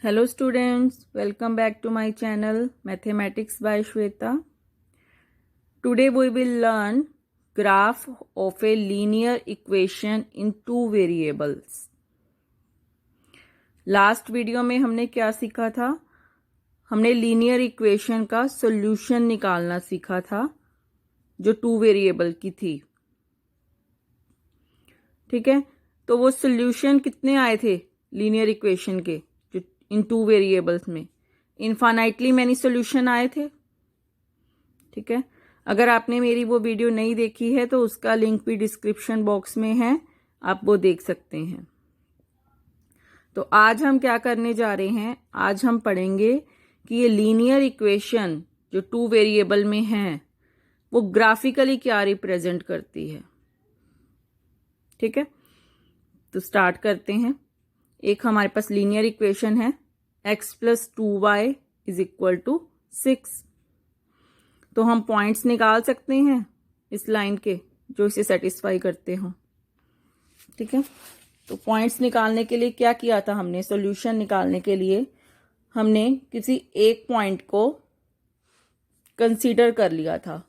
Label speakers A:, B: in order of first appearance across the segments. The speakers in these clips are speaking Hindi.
A: Hello students, welcome back to my channel Mathematics by Shweta. Today we will learn graph of a linear equation in two variables. Last video में हमने क्या सीखा था? हमने लीनियर इक्वेशन का सॉल्यूशन निकालना सीखा था जो टू वेरिएबल की थी। ठीक है, तो वो सॉल्यूशन कितने आए थे लीनियर इक्वेशन के जो इन टू वेरिएबल्स में? इनफाइनाइटली मैनी सॉल्यूशन आए थे। ठीक है, अगर आपने मेरी वो वीडियो नहीं देखी है तो उसका लिंक भी डिस्क्रिप्शन बॉक्स में है, आप वो देख सकते हैं। तो आज हम क्या करने जा रहे हैं? आज हम पढ़ेंगे कि ये लीनियर इक्वेशन जो टू वेरिएबल में है वो ग्राफिकली क्या रिप्रेजेंट करती है। ठीक है, तो स्टार्ट करते हैं। एक हमारे पास लीनियर इक्वेशन है x + 2y = 6। तो हम पॉइंट्स निकाल सकते हैं इस लाइन के जो इसे सेटिस्फाई करते हो। ठीक है, तो पॉइंट्स निकालने के लिए क्या किया था हमने? सॉल्यूशन निकालने के लिए हमने किसी एक पॉइंट को कंसीडर कर लिया था।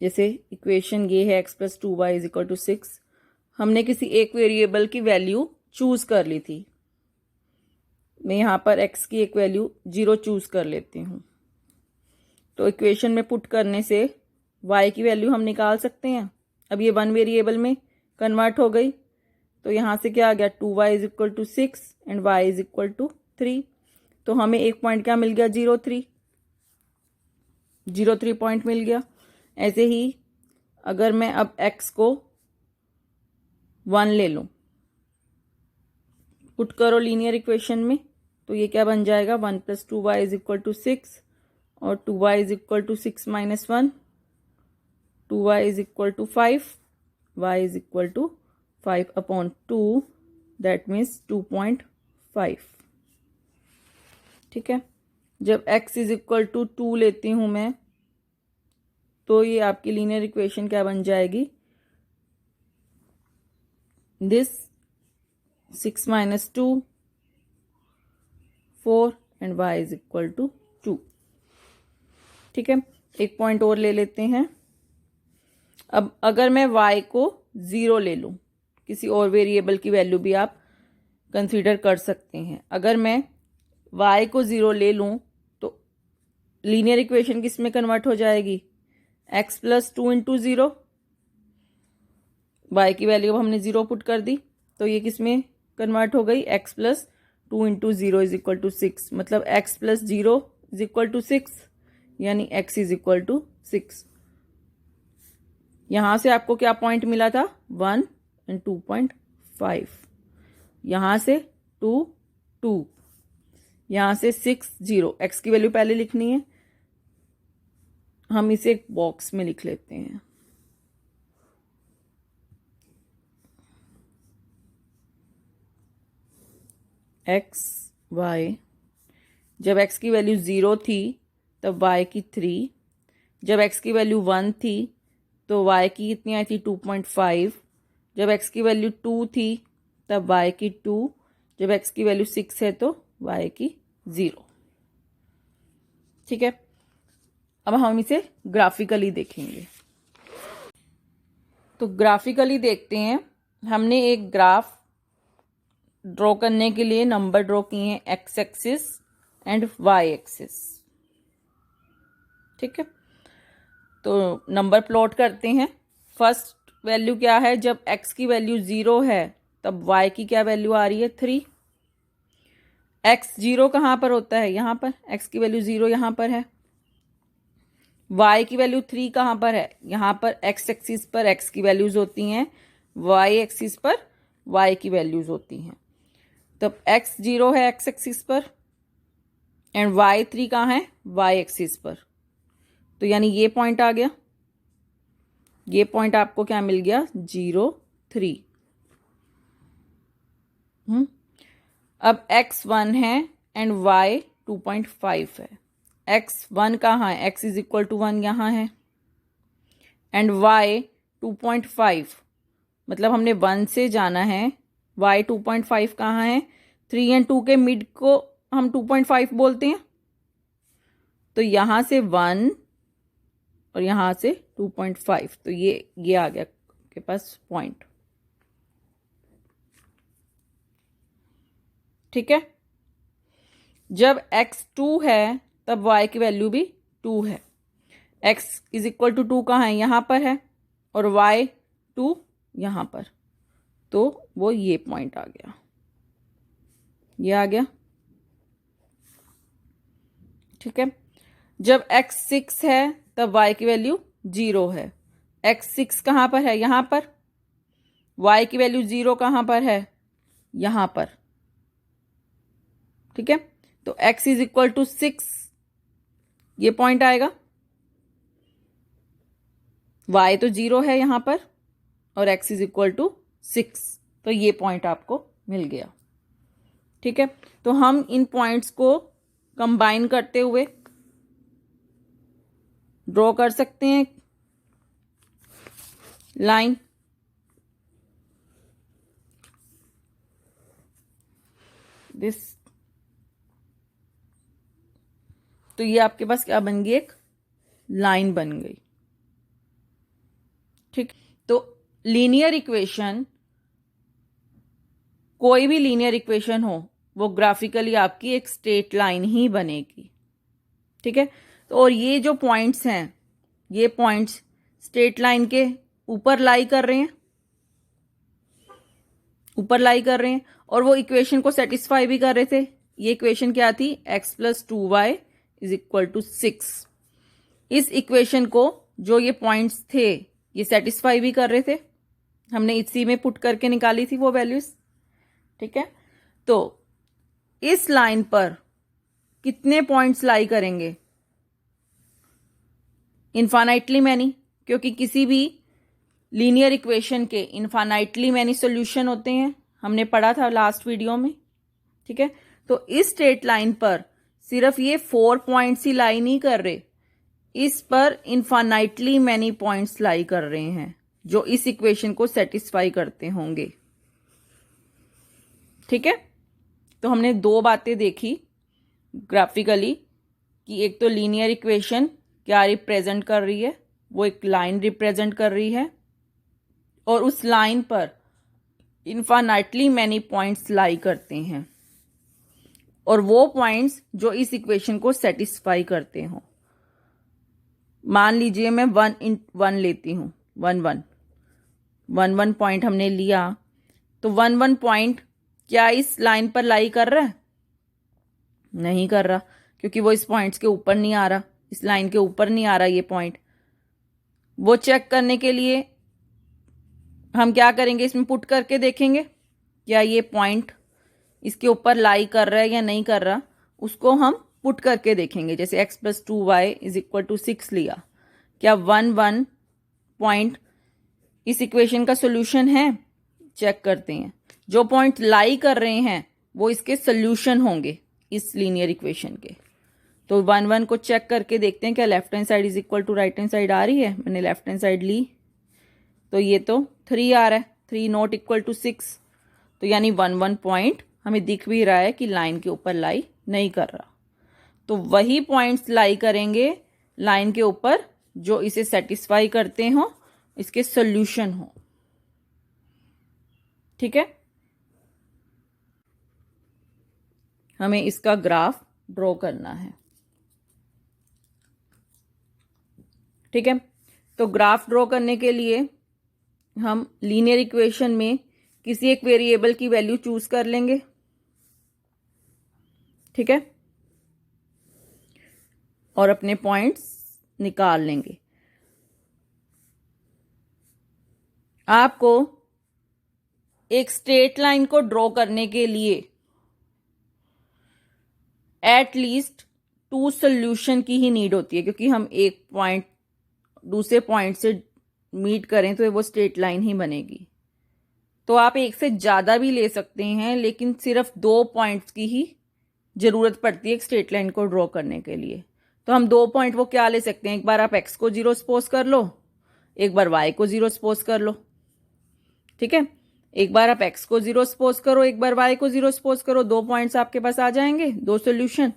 A: जैसे इक्वेशन ये है x + 2y = 6। हमने किसी एक वेरिएबल की वैल्यू चूज कर ली थी। मैं यहाँ पर x की एक वैल्यू 0 चूज कर लेती हूँ। तो इक्वेशन में पुट करने से y की वैल्यू हम निकाल सकते हैं। अब ये वन वेरिएबल में कन्वर्ट हो गई, तो यहाँ से क्या आ गया? 2y = 6 and y = 3। तो हमें एक पॉइंट क्या मिल गया? 0.3 पॉइंट मिल गया। ऐसे ही अगर मैं अब x को 1 ले लूँ, पुट करो लीनियर इक्वेशन में, तो ये क्या बन जाएगा? 1 + 2y = 6 और 2y = 6 - 1, 2y = 5, y = 5/2, that means 2.5। ठीक है, जब x = 2 लेती हूँ मैं, तो ये आपकी लीनियर इक्वेशन क्या बन जाएगी? This 6 - 2 4 and y = 2। ठीक है, एक पॉइंट और ले लेते हैं। अब अगर मैं y को 0 ले लूं, किसी और वेरिएबल की वैल्यू भी आप कंसीडर कर सकते हैं। अगर मैं y को 0 ले लूं तो लीनियर इक्वेशन किस में कन्वर्ट हो जाएगी? x + 2 × 0। y की वैल्यू हमने 0 पुट कर दी, तो ये किस में कन्वर्ट हो गई? x + 2 × 0 = 6। मतलब x + 0 = 6, यानी x = 6। यहां से आपको क्या पॉइंट मिला था? 1 एंड 2.5। यहां से 2 2, यहां से 6 0। x की वैल्यू पहले लिखनी है, हम इसे एक बॉक्स में लिख लेते हैं। x y, जब x की वैल्यू 0 थी तब y की 3, जब x की वैल्यू 1 थी तो y की कितनी आई थी? 2.5। जब x की वैल्यू 2 थी तब y की 2, जब x की वैल्यू 6 है तो y की 0। ठीक है, अब हम इसे ग्राफिकली देखेंगे। तो ग्राफिकली देखते हैं। हमने एक ग्राफ ड्रॉ करने के लिए नंबर ड्रॉ किए हैं, X axis and Y axis. ठीक है, तो नंबर प्लॉट करते हैं। फर्स्ट वैल्यू क्या है? जब x की वैल्यू 0 है तब y की क्या वैल्यू आ रही है? 3। x 0 कहाँ पर होता है? यहाँ पर। x की वैल्यू 0 यहाँ पर है। y की वैल्यू 3 कहाँ पर है? यहाँ पर। x एक्सिस पर x की वैल्यूज होती हैं, y एक्सिस पर y की वैल्यूज होती हैं। तब x 0 है x एक्सिस पर एंड y 3 कहाँ है? y एक्सिस पर। तो यानी ये पॉइंट आ गया। ये पॉइंट आपको क्या मिल गया? 0 3। अब x 1 है एंड y 2.5 है। x 1 कहाँ है? x = 1 यहाँ है एंड y 2.5, मतलब हमने 1 से जाना है y 2.5 कहाँ है, 3 एंड 2 के मिड को हम 2.5 बोलते हैं, तो यहाँ से 1 और यहाँ से 2.5, तो ये आ गया आपके पास पॉइंट। ठीक है, जब x 2 है तब y की वैल्यू भी 2 है। x इज इक्वल टू 2 कहाँ है, यहाँ पर है, और y 2 यहाँ पर, तो वो ये पॉइंट आ गया, ये आ गया। ठीक है, जब x 6 है तब y की वैल्यू 0 है। x 6 कहाँ पर है, यहाँ पर, y की वैल्यू 0 कहाँ पर है, यहाँ पर। ठीक है, तो x इज इक्वल टू 6, ये पॉइंट आएगा। y तो 0 है यहाँ पर, और x इज इक्वल टू 6, तो ये पॉइंट आपको मिल गया। ठीक है, तो हम इन पॉइंट्स को कंबाइन करते हुए ड्रॉ कर सकते हैं लाइन। दिस, तो ये आपके पास क्या बन गई, एक लाइन बन गई। ठीक, तो लीनियर इक्वेशन, कोई भी लीनियर इक्वेशन हो, वो ग्राफिकली आपकी एक स्ट्रेट लाइन ही बनेगी। ठीक है, तो और ये जो पॉइंट्स हैं, ये पॉइंट्स स्ट्रेट लाइन के ऊपर लाई कर रहे हैं, ऊपर लाई कर रहे हैं, और वो इक्वेशन को सेटिस्फाई भी कर रहे थे। ये इक्वेशन क्या थी, x + 2y is equal to 6। इस इक्वेशन को जो ये पॉइंट्स थे ये सेटिस्फाई भी कर रहे थे, हमने इसी में पुट करके निकाली थी वो वैल्यूज। ठीक है, तो इस लाइन पर कितने पॉइंट्स लाई करेंगे, इनफाइनाइटली मैनी, क्योंकि किसी भी लीनियर इक्वेशन के इनफाइनाइटली मैनी सॉल्यूशन होते हैं, हमने पढ़ा था लास्ट वीडियो में। ठीक है, तो इस स्ट्रेट लाइन पर सिर्फ ये 4 पॉइंट्स ही लाई नहीं कर रहे, इस पर इनफाइनाइटली मैनी पॉइंट्स लाई कर रहे हैं जो इस इक्वेशन को सेटिस्फाई करते होंगे। ठीक है, तो हमने दो बातें देखी ग्राफिकली, कि एक तो लीनियर इक्वेशन क्या रिप्रेजेंट कर रही है, वो एक लाइन रिप्रेजेंट कर रही है, और उस लाइन पर इनफाइनाइटली मैनी पॉइंट्स लाई करते हैं, और वो पॉइंट्स जो इस इक्वेशन को सेटिस्फाई करते हों। मान लीजिए मैं 1 लेती हूँ, 1 पॉइंट हमने लिया, तो 1 पॉइंट क्या इस लाइन पर लाई कर रहा है, नहीं कर रहा, क्योंकि वो इस पॉइंट्स के ऊपर नहीं आ रहा, इस लाइन के ऊपर नहीं आ रहा ये पॉइंट। वो चेक करने के लिए हम क्या करेंगे, इसमें पुट करके देखेंगे क्या ये पॉइंट इसके ऊपर लाई कर रहा है या नहीं कर रहा, उसको हम पुट करके देखेंगे। जैसे x + 2y is equal to 6 लिया, क्या 1 पॉइंट इस इक्वेशन का सोल्यूशन है, चेक करते हैं। जो पॉइंट लाई कर रहे हैं वो इसके सोल्यूशन होंगे इस लीनियर इक्वेशन के। तो 1 को चेक करके देखते हैं क्या left hand side is equal to right hand side आ रही है। मैंने लेफ्ट हैंड साइड ली, तो ये तो 3 आ रहा है, 3 नॉट इक्वल टू 6, तो यानी 1 पॉइंट हमें दिख भी रहा है कि लाइन के ऊपर लाई नहीं कर रहा। तो वही पॉइंट्स लाई करेंगे लाइन के ऊपर जो इसे सेटिस्फाई करते हो, इसके सॉल्यूशन हो। ठीक है, हमें इसका ग्राफ ड्रॉ करना है। ठीक है, तो ग्राफ ड्रॉ करने के लिए हम लीनियर इक्वेशन में किसी एक वेरिएबल की वैल्यू चूज कर लेंगे। ठीक है, और अपने पॉइंट्स निकाल लेंगे। आपको एक स्ट्रेट लाइन को ड्रॉ करने के लिए एटलीस्ट 2 सॉल्यूशन की ही नीड होती है, क्योंकि हम एक पॉइंट दूसरे पॉइंट से मीट करें तो वो स्ट्रेट लाइन ही बनेगी। तो आप एक से ज़्यादा भी ले सकते हैं, लेकिन सिर्फ 2 पॉइंट्स की ही ज़रूरत पड़ती है एक स्ट्रेट लाइन को ड्रॉ करने के लिए। तो हम 2 पॉइंट वो क्या ले सकते हैं, एक बार आप x को 0 सपोज कर लो, एक बार y को 0 सपोज कर लो। ठीक है, एक बार आप x को 0 सपोज करो, एक बार y को 0 सपोज करो, 2 पॉइंट्स आपके पास आ जाएंगे, 2 सोल्यूशन।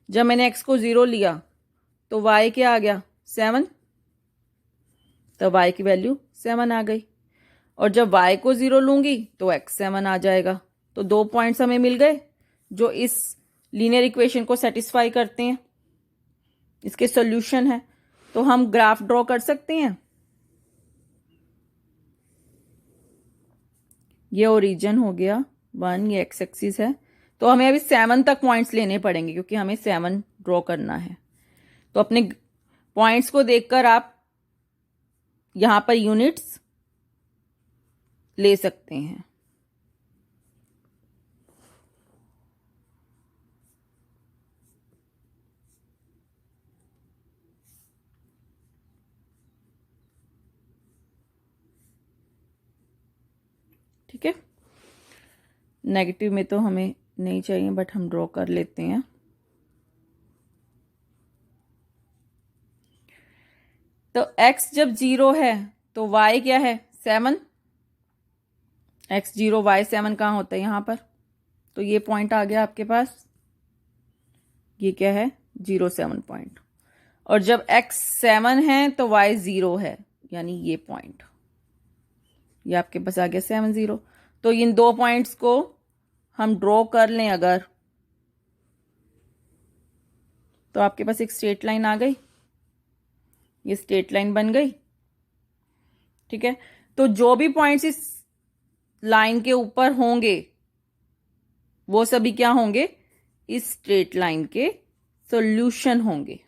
A: जब मैंने x को 0 लिया तो y क्या आ गया 7, तो y की वैल्यू 7 आ गई। और जब y को 0 लूंगी तो x 7 आ जाएगा। तो 2 पॉइंट्स हमें मिल गए जो इस लीनियर इक्वेशन को सेटिस्फाई करते हैं, इसके सॉल्यूशन है। तो हम ग्राफ ड्रॉ कर सकते हैं। ये ओरिजिन हो गया 1, ये एक्स एक्सिस है। तो हमें अभी 7 तक पॉइंट्स लेने पड़ेंगे क्योंकि हमें 7 ड्रॉ करना है। तो अपने पॉइंट्स को देखकर आप यहां पर यूनिट्स ले सकते हैं। ठीक है, नेगेटिव में तो हमें नहीं चाहिए बट हम ड्रॉ कर लेते हैं। तो x जब 0 है तो y क्या है 7, x 0 y 7 कहाँ होता है यहाँ पर। तो ये पॉइंट आ गया आपके पास, ये क्या है 0 7 पॉइंट। और जब x 7 है तो y 0 है, यानी ये पॉइंट, ये आपके पास आ गया 7 0। तो इन 2 पॉइंट्स को हम ड्रॉ कर लें अगर, तो आपके पास एक स्ट्रेट लाइन आ गई, ये स्ट्रेट लाइन बन गई। ठीक है, तो जो भी पॉइंट्स इस लाइन के ऊपर होंगे वो सभी क्या होंगे, इस स्ट्रेट लाइन के सॉल्यूशन होंगे,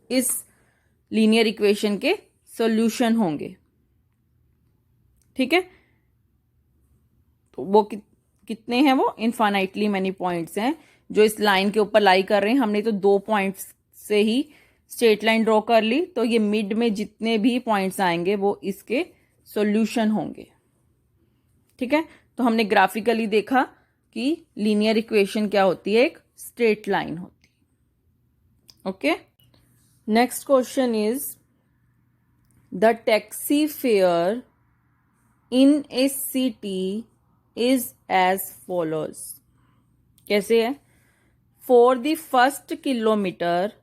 A: इस लीनियर इक्वेशन के सॉल्यूशन होंगे। ठीक है, तो वो कितने हैं, वो इनफाइनाइटली मैनी पॉइंट्स हैं जो इस लाइन के ऊपर लाई कर रहे हैं। हमने तो 2 पॉइंट्स से ही स्ट्रेट लाइन ड्रॉ कर ली, तो ये मिड में जितने भी पॉइंट्स आएंगे वो इसके सॉल्यूशन होंगे। ठीक है, तो हमने ग्राफिकली देखा कि लीनियर इक्वेशन क्या होती है, एक स्ट्रेट लाइन होती है। Okay, next question is the taxi fare in a city is as follows. कैसे है, for the first kilometre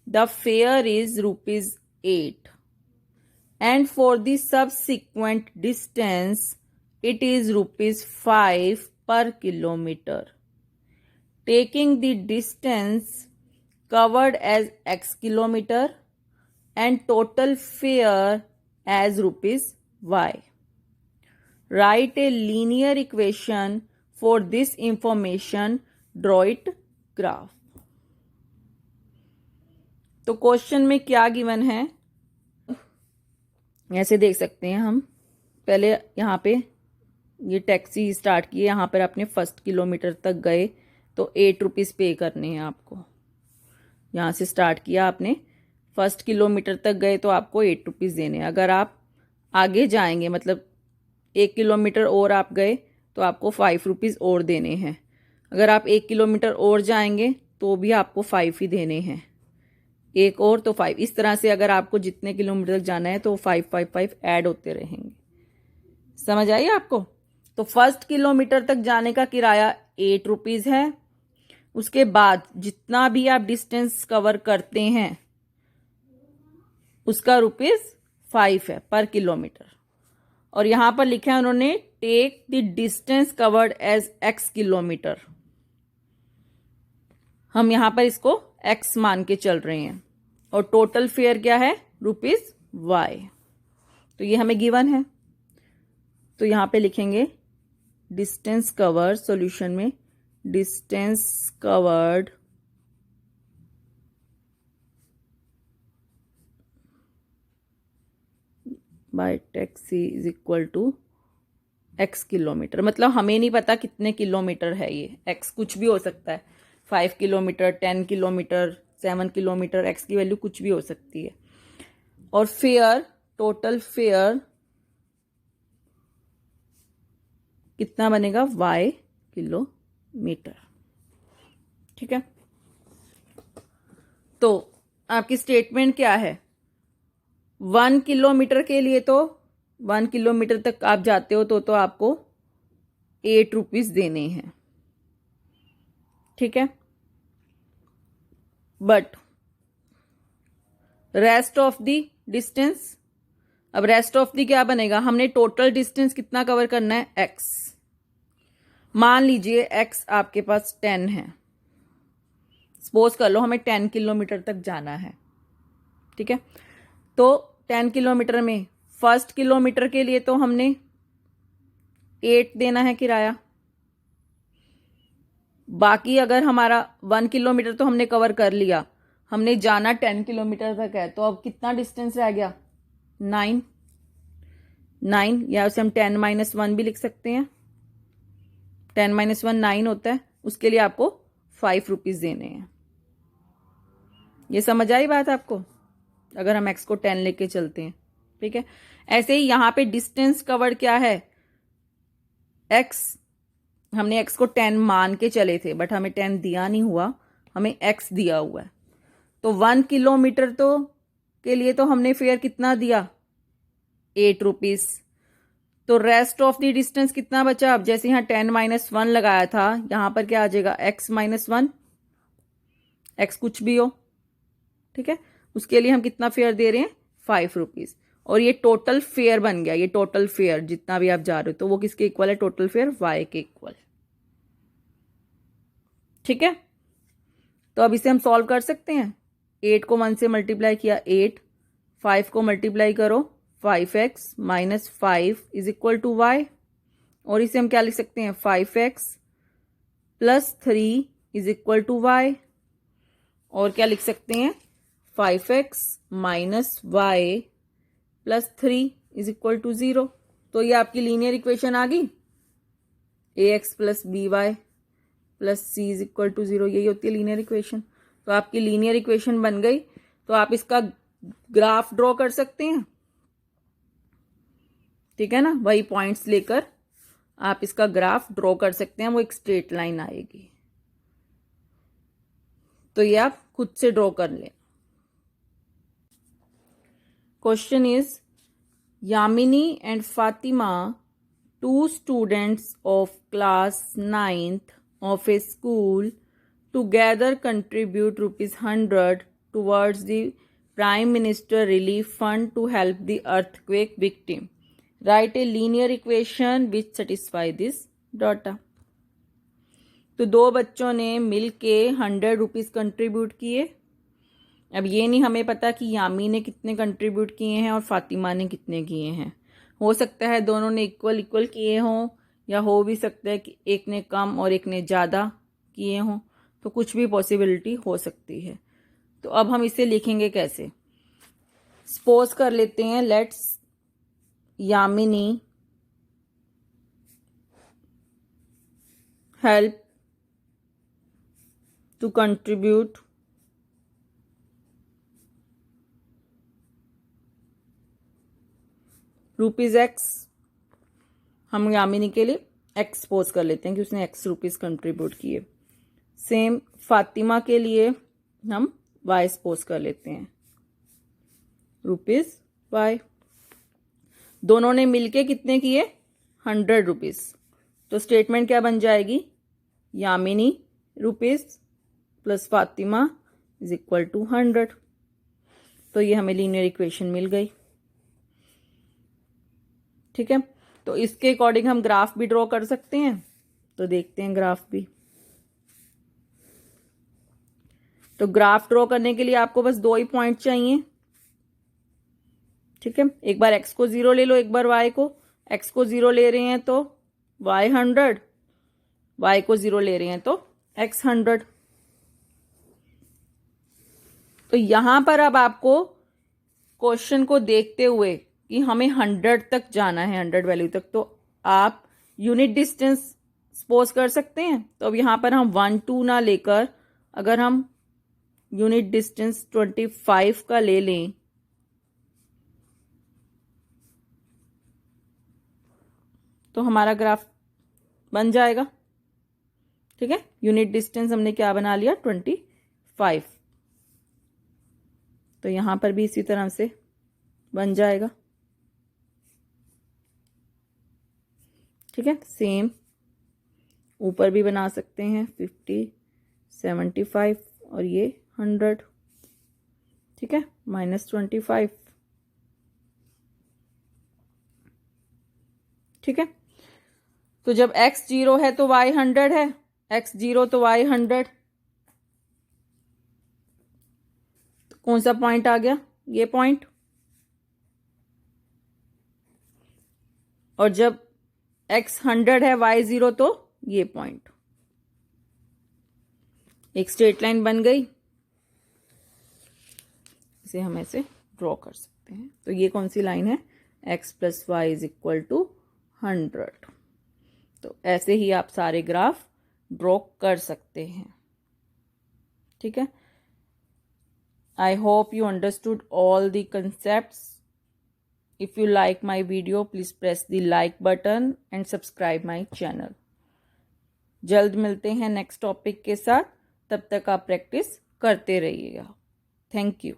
A: the fare is ₹8 and for the subsequent distance it is ₹5 per kilometer. Taking the distance covered as x kilometer and total fare as ₹y. Write a linear equation for this information. Draw it graph. तो क्वेश्चन में क्या गिवन है, ऐसे देख सकते हैं हम। पहले यहाँ पे ये टैक्सी स्टार्ट की, यहाँ पर आपने फर्स्ट किलोमीटर तक गए तो ₹8 पे करने हैं आपको। यहाँ से स्टार्ट किया आपने, फर्स्ट किलोमीटर तक गए तो आपको ₹8 देने हैं। अगर आप आगे जाएंगे, मतलब 1 किलोमीटर और आप गए तो आपको ₹5 और देने हैं। अगर आप 1 किलोमीटर और जाएंगे तो भी आपको 5 ही देने हैं, एक और तो 5। इस तरह से अगर आपको जितने किलोमीटर तक जाना है तो 5 5 5 ऐड होते रहेंगे। समझ आई आपको। तो फर्स्ट किलोमीटर तक जाने का किराया ₹8 है। उसके बाद जितना भी आप डिस्टेंस कवर करते हैं उसका ₹5 है पर किलोमीटर। और यहां पर लिखा है उन्होंने take the distance covered as x kilometre. हम यहां पर इसको x मान के चल रहे हैं। और टोटल फेयर क्या है, ₹y। तो ये हमें गिवन है, तो यहां पे लिखेंगे डिस्टेंस कवर्ड, सॉल्यूशन में distance covered by taxi is equal to x kilometre. मतलब हमें नहीं पता कितने किलोमीटर है ये, x कुछ भी हो सकता है, 5 किलोमीटर, 10 किलोमीटर, 7 किलोमीटर, x की वैल्यू कुछ भी हो सकती है। और फेयर, टोटल फेयर कितना बनेगा, y किलोमीटर। ठीक है, तो आपकी स्टेटमेंट क्या है, 1 किलोमीटर के लिए तो 1 किलोमीटर तक आप जाते हो तो आपको ₹8 देने हैं, ठीक है। But rest of the distance, अब रेस्ट ऑफ दी क्या बनेगा, हमने टोटल डिस्टेंस कितना कवर करना है, x। मान लीजिए x आपके पास 10 है, सपोज कर लो हमें 10 किलोमीटर तक जाना है, ठीक है। तो 10 किलोमीटर में फर्स्ट किलोमीटर के लिए तो हमने 8 देना है किराया। बाकी अगर हमारा 1 किलोमीटर तो हमने कवर कर लिया, हमने जाना 10 किलोमीटर तक है, तो अब कितना डिस्टेंस रह गया, 9 या उसे हम 10-1 भी लिख सकते हैं। 10-1 9 होता है, उसके लिए आपको ₹5 देने हैं। ये समझ आई बात आपको, अगर हम x को 10 लेके चलते हैं, ठीक है। ऐसे ही यहां पे डिस्टेंस कवर क्या है, x, हमने x को 10 मान के चले थे, बट हमें 10 दिया नहीं हुआ, हमें x दिया हुआ है। तो 1 किलोमीटर तो के लिए तो हमने फेयर कितना दिया, ₹8। तो रेस्ट ऑफ द डिस्टेंस कितना बचा, अब जैसे यहाँ 10-1 लगाया था, यहां पर क्या आ जाएगा, x-1, x कुछ भी हो, ठीक है। उसके लिए हम कितना फेयर दे रहे हैं, ₹5। और ये टोटल फेयर बन गया, ये टोटल फेयर जितना भी आप जा रहे हो, तो वो किसके इक्वल है, टोटल फेयर y के इक्वल, ठीक है। तो अब इसे हम सॉल्व कर सकते हैं। 8 को 1 से मल्टीप्लाई किया 8, 5 को मल्टीप्लाई करो 5x minus 5 is equal to y, और इसे हम क्या लिख सकते हैं, 5x plus 3 is equal to y, और क्या लिख सकते हैं, 5x minus y plus 3 is equal to 0। तो ये आपकी लीनियर इक्वेशन आ गई, ax plus by plus c is equal to 0, यही होती है लीनियर इक्वेशन। तो आपकी लीनियर इक्वेशन बन गई। तो आप इसका ग्राफ ड्रॉ कर सकते हैं, ठीक है ना, वही पॉइंट्स लेकर आप इसका ग्राफ ड्रॉ कर सकते हैं, वो एक स्ट्रेट लाइन आएगी। तो ये आप खुद से ड्रॉ कर लें। Question is, Yamini and Fatima, 2 students of class 9th of a school, together contribute ₹100 towards the Prime Minister Relief Fund to help the earthquake victim. Write a linear equation which satisfy this data. तो 2 बच्चों ने मिलके ₹100 कंट्रीब्यूट किए। अब ये नहीं हमें पता कि यामी ने कितने कंट्रीब्यूट किए हैं और फातिमा ने कितने किए हैं। हो सकता है दोनों ने इक्वल किए हों, या हो भी सकता है कि एक ने कम और एक ने ज़्यादा किए हों, तो कुछ भी पॉसिबिलिटी हो सकती है। तो अब हम इसे लिखेंगे कैसे, सपोज कर लेते हैं, let's Yamini help to contribute ₹X। हम यामिनी के लिए x सपोज कर लेते हैं कि उसने ₹X कंट्रीब्यूट किए। सेम फातिमा के लिए हम y सपोज कर लेते हैं, ₹Y। दोनों ने मिलके कितने किए, ₹100। तो स्टेटमेंट क्या बन जाएगी, Yamini ₹, plus Fatima is equal to 100। तो ये हमें लीनियर इक्वेशन मिल गई, ठीक है। तो इसके अकॉर्डिंग हम ग्राफ भी ड्रॉ कर सकते हैं। तो देखते हैं ग्राफ भी। तो ग्राफ ड्रॉ करने के लिए आपको बस 2 ही पॉइंट चाहिए, ठीक है। एक बार x को 0 ले लो, एक बार y को। x को 0 ले रहे हैं तो y 100, y को 0 ले रहे हैं तो x 100। तो यहां पर अब आपको क्वेश्चन को देखते हुए कि हमें 100 तक जाना है, 100 वैल्यू तक, तो आप यूनिट डिस्टेंस सपोज कर सकते हैं। तो अब यहां पर हम 1 2 ना लेकर अगर हम यूनिट डिस्टेंस 25 का ले लें, तो हमारा ग्राफ बन जाएगा, ठीक है। यूनिट डिस्टेंस हमने क्या बना लिया, 25। तो यहां पर भी इसी तरह से बन जाएगा, ठीक है। सेम ऊपर भी बना सकते हैं 50, 75 और ये 100, ठीक है, -25, ठीक है। तो जब x 0 है तो y 100 है, x 0 तो y 100, तो कौन सा पॉइंट आ गया, ये पॉइंट। और जब x 100 है y 0 तो ये पॉइंट। एक स्ट्रेट लाइन बन गई, इसे हम ऐसे ड्रॉ कर सकते हैं। तो ये कौन सी लाइन है, x + y = 100। तो ऐसे ही आप सारे ग्राफ ड्रॉ कर सकते हैं, ठीक है। I hope you understood all the concepts. If you like my video please press the like button and subscribe my channel. जल्द मिलते हैं नेक्स्ट टॉपिक के साथ, तब तक आप प्रैक्टिस करते रहिएगा। Thank you.